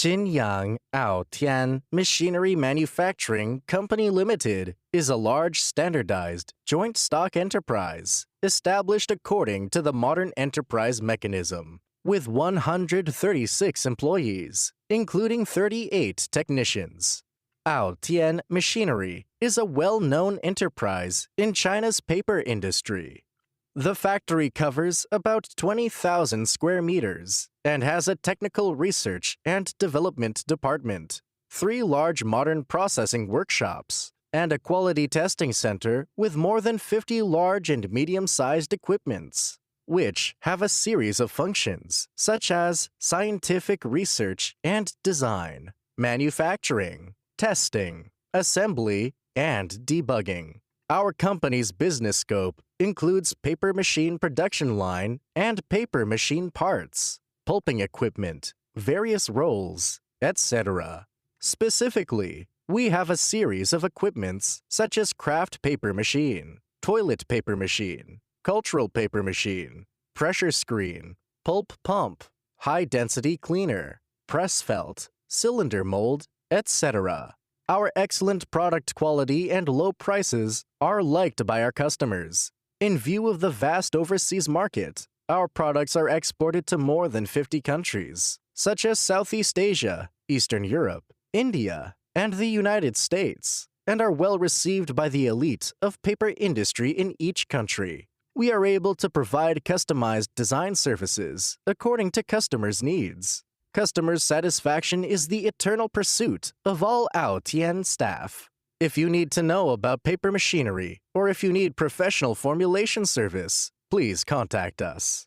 Jinyang Aotian Machinery Manufacturing Company Limited is a large standardized joint stock enterprise established according to the modern enterprise mechanism, with 136 employees, including 38 technicians. Aotian Machinery is a well-known enterprise in China's paper industry. The factory covers about 20,000 square meters and has a technical research and development department, 3 large modern processing workshops, and a quality testing center with more than 50 large and medium-sized equipments, which have a series of functions such as scientific research and design, manufacturing, testing, assembly, and debugging. Our company's business scope includes paper machine production line and paper machine parts, pulping equipment, various rolls, etc. Specifically, we have a series of equipments such as kraft paper machine, toilet paper machine, cultural paper machine, pressure screen, pulp pump, high-density cleaner, press felt, cylinder mold, etc. Our excellent product quality and low prices are liked by our customers. In view of the vast overseas market, our products are exported to more than 50 countries, such as Southeast Asia, Eastern Europe, India, and the United States, and are well received by the elite of paper industry in each country. We are able to provide customized design services according to customers' needs. Customer satisfaction is the eternal pursuit of all Aotian staff. If you need to know about paper machinery, or if you need professional formulation service, please contact us.